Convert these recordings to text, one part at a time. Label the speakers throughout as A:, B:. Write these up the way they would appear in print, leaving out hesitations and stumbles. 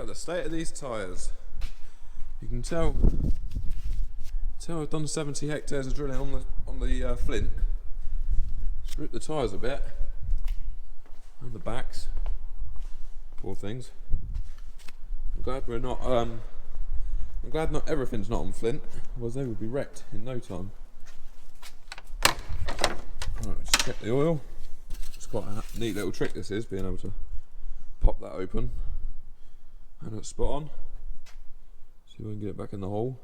A: the state of these tyres. You can tell I've done 70 hectares of drilling on the flint. Stripped the tyres a bit and the backs. Poor things. I'm glad we're not. I'm glad not everything's not on flint, otherwise they would be wrecked in no time. Right, let's check the oil. It's quite a neat little trick this is, being able to pop that open and it's spot on. See if we can get it back in the hole.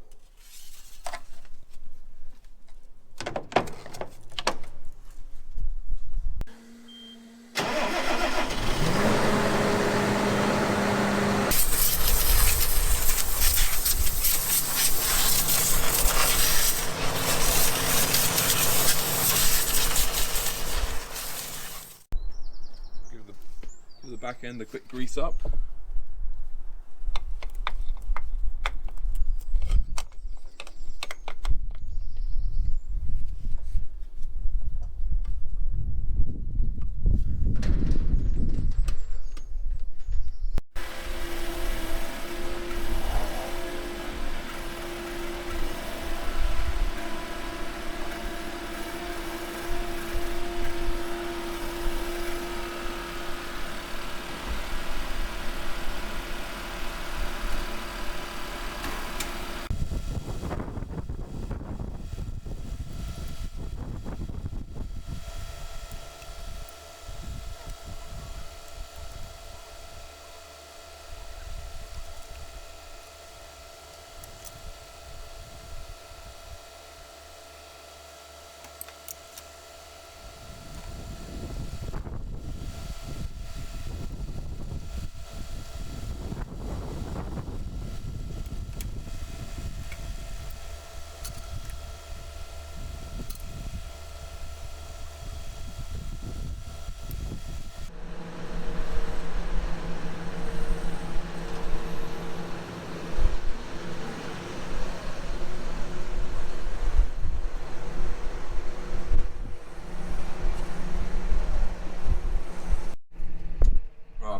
A: Give the back end a quick grease up.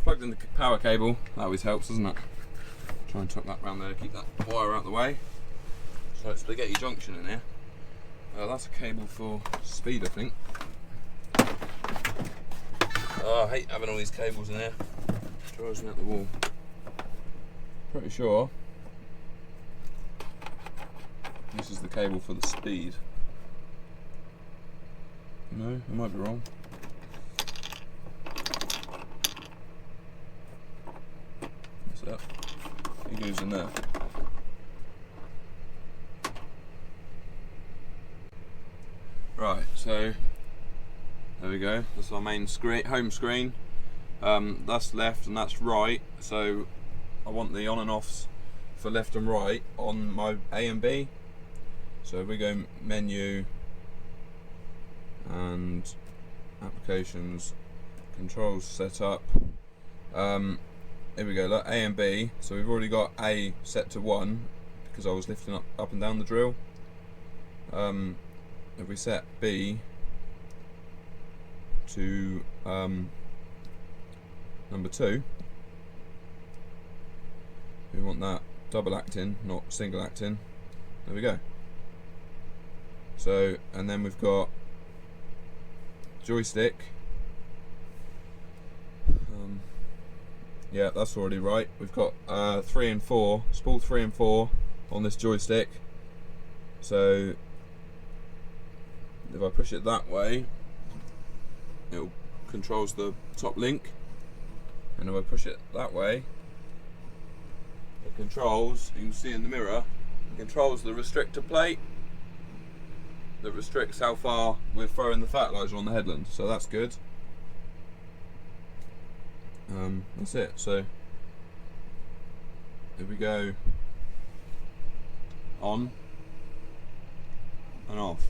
A: Plugged in the power cable, that always helps, doesn't it? Try and tuck that round there, keep that wire out of the way. So it's spaghetti junction in here. That's a cable for speed, I think. Oh, I hate having all these cables in here. Drives me out the wall. Pretty sure this is the cable for the speed. No, I might be wrong. That. He goes in there. Right, so there we go. That's our main screen, home screen. That's left and that's right. So I want the on and offs for left and right on my A and B. So if we go menu and applications, controls setup. Here we go, look, A and B. So we've already got A set to 1 because I was lifting up and down the drill. If we set B to number 2, we want that double acting, not single acting. There we go. So, and then we've got joystick. Yeah, that's already right. We've got 3 and 4, spool 3 and 4 on this joystick. So if I push it that way, it controls the top link, and if I push it that way, it controls, you can see in the mirror, it controls the restrictor plate that restricts how far we're throwing the fertiliser on the headland. So that's good. That's it. So if we go on and off,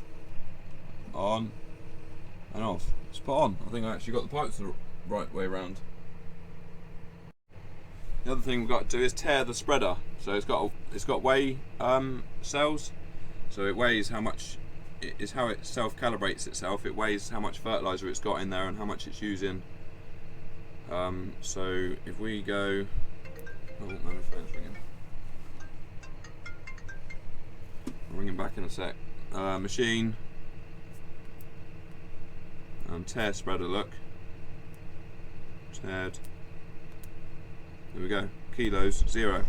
A: on and off, spot on. I think I actually got the pipes the right way around. The other thing we've got to do is tear the spreader. So it's got weigh cells, so it weighs how much. It is how it self-calibrates itself. It weighs how much fertiliser it's got in there and how much it's using. So if we go Oh, no, my phone's ringing. I'll ring him back in a sec. Machine. Tear spreader, look. Teared. There we go. Kilos, 0.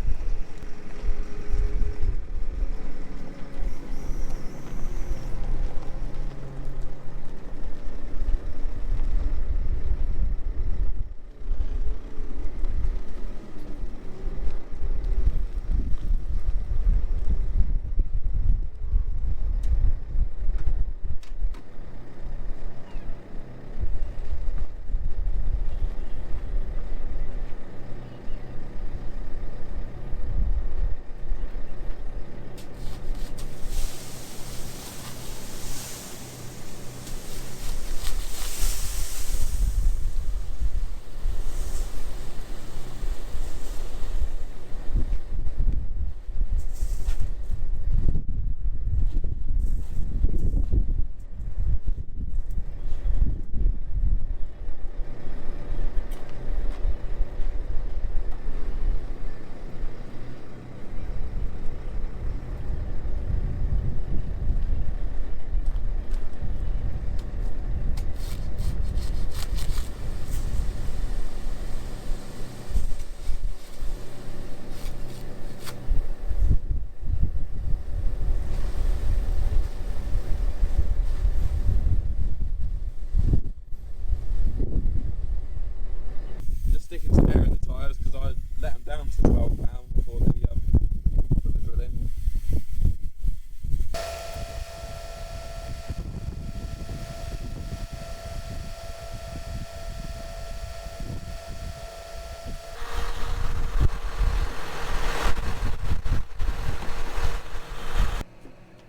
A: Sticking some air in the tyres because I let them down to £12 for the drilling.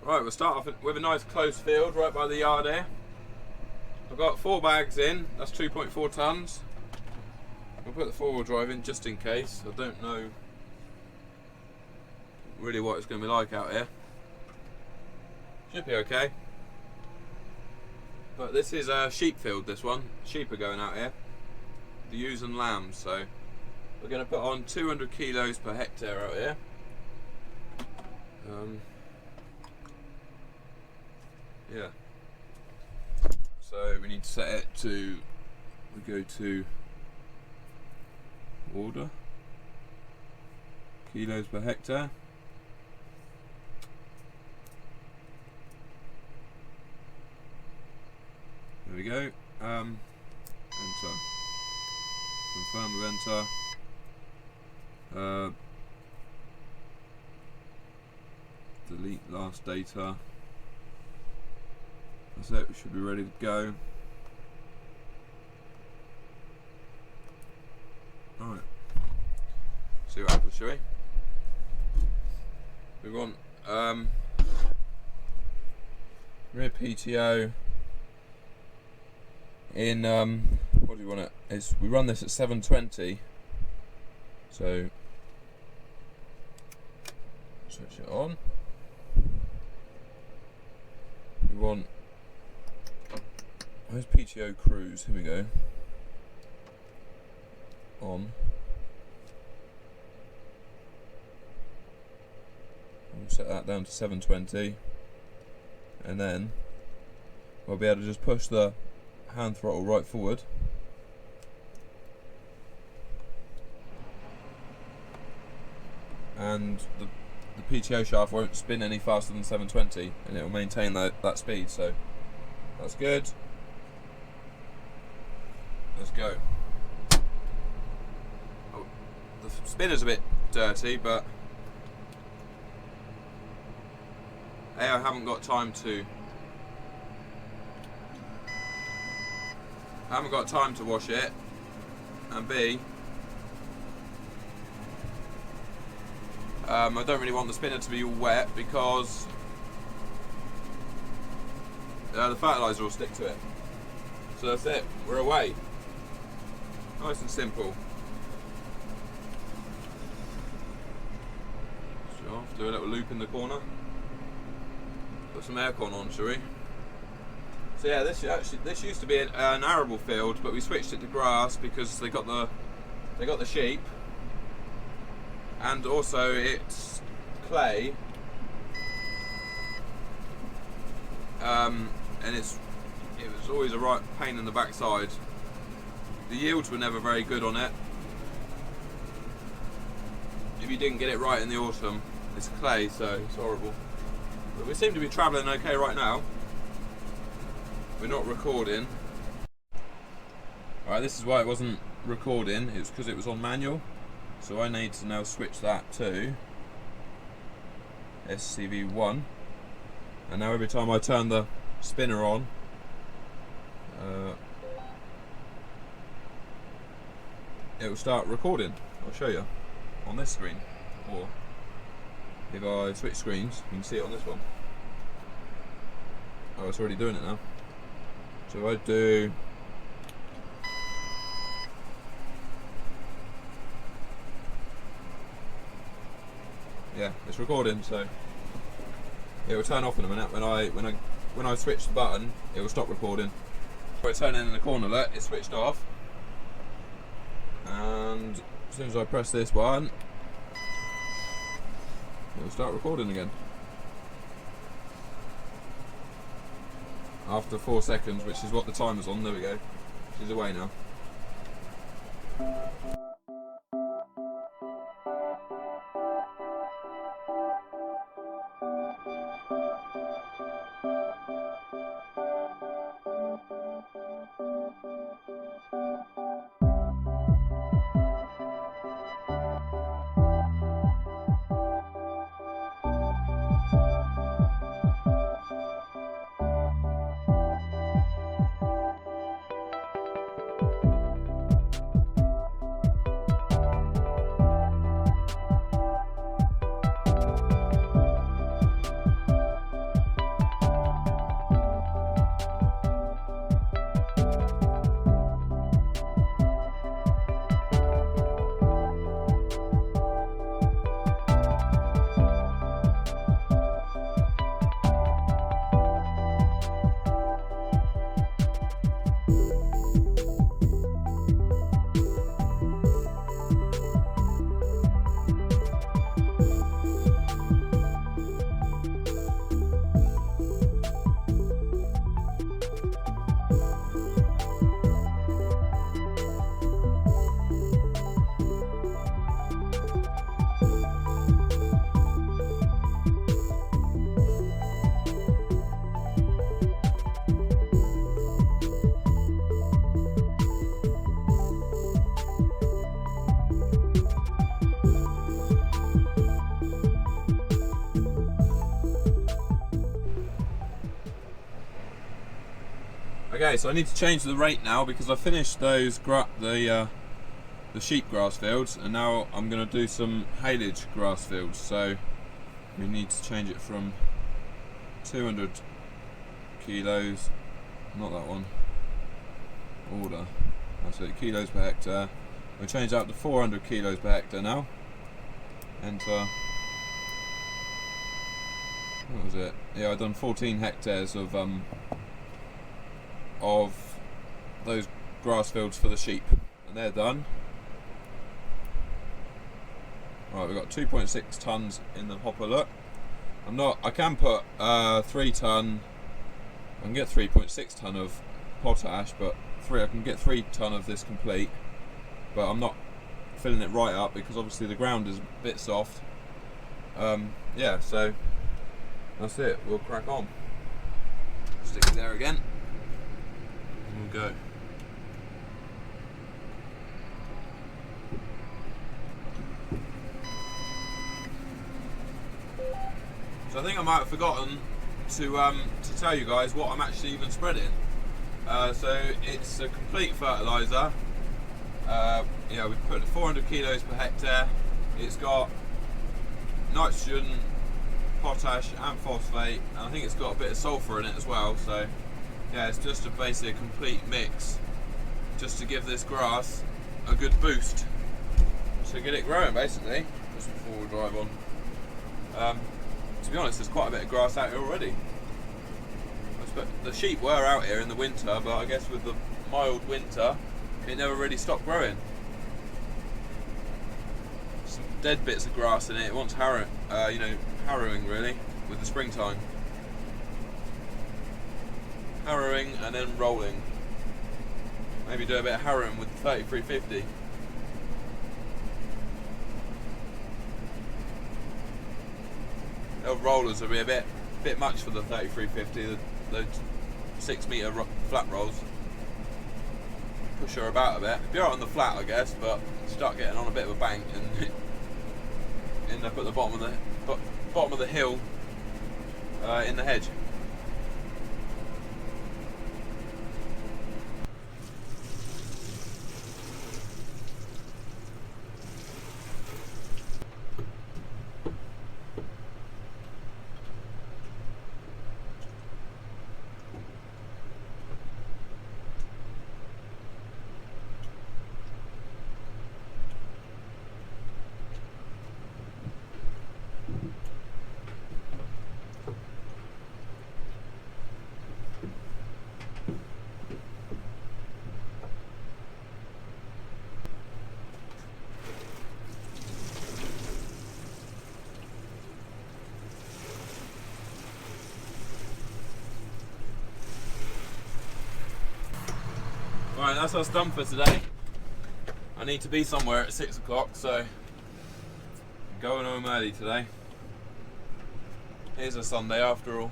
A: Right, we'll start off with a nice close field right by the yard here. I've got 4 bags in, that's 2.4 tonnes. I'll put the 4-wheel drive in just in case. I don't know really what it's going to be like out here. Should be okay. But this is a sheep field, this one. Sheep are going out here. The ewes and lambs, so we're going to put on 200 kilos per hectare out here. Yeah. So we need to set it to, we go to order, kilos per hectare. There we go. Enter. Confirm with enter. Delete last data. That's it, we should be ready to go. Alright. See what happens, shall we? We want rear PTO in what do you want it? We run this at 720. So switch it on. We want, where's PTO cruise? Here we go. On. We'll set that down to 720, and then we'll be able to just push the hand throttle right forward. And the PTO shaft won't spin any faster than 720, and it will maintain that speed, so that's good. Let's go. Oh, the spinner's a bit dirty, but A, I haven't got time to wash it, and B, I don't really want the spinner to be all wet because the fertiliser will stick to it. So that's it, we're away. Nice and simple. So do a little loop in the corner. Put some aircon on, shall we? So yeah, this used to be an arable field, but we switched it to grass because they got the sheep. and also it's clay, and it was always a right pain in the backside. The yields were never very good on it. If you didn't get it right in the autumn, it's clay, so it's horrible. But we seem to be travelling okay right now. We're not recording. Alright, this is why it wasn't recording. It was because it was on manual. So I need to now switch that to SCV1. And now every time I turn the spinner on, it will start recording. I'll show you on this screen. Or if I switch screens, you can see it on this one. Oh, it's already doing it now. So if I do yeah, it's recording, so it will turn off in a minute. When I switch the button, it will stop recording. If I turn it in the corner, look, it's switched off. And as soon as I press this button, it will start recording again. After 4 seconds, which is what the timer's on. There we go. She's away now. Okay, so I need to change the rate now because I finished those the sheep grass fields, and now I'm going to do some haylage grass fields. So we need to change it from 200 kilos, not that one, order, that's it, kilos per hectare. We'll change that to 400 kilos per hectare now. Enter. What was it? Yeah, I've done 14 hectares of those grass fields for the sheep, and they're done. Right, we've got 2.6 tons in the hopper. Look, I can put 3 ton. I can get 3.6 ton of potash, but I can get 3 ton of this complete. But I'm not filling it right up because obviously the ground is a bit soft. Yeah, so that's it. We'll crack on. Stick it there again. We'll go. So I think I might have forgotten to tell you guys what I'm actually even spreading. So it's a complete fertiliser. Yeah, we put 400 kilos per hectare. It's got nitrogen, potash and phosphate, and I think it's got a bit of sulphur in it as well. So yeah, it's just basically a complete mix, just to give this grass a good boost, to get it growing basically. Just before we drive on. To be honest, there's quite a bit of grass out here already. The sheep were out here in the winter, but I guess with the mild winter, it never really stopped growing. dead bits of grass in it. It wants harrowing really with the springtime. Harrowing and then rolling. Maybe do a bit of harrowing with the 3350. The rollers will be a bit much for the 3350. Those 6 metre flat rolls push her about a bit. Be alright on the flat, I guess, but start getting on a bit of a bank and end up at the bottom of the hill in the hedge. Right, that's us done for today. I need to be somewhere at 6 o'clock, so going home early today. Here's a Sunday after all.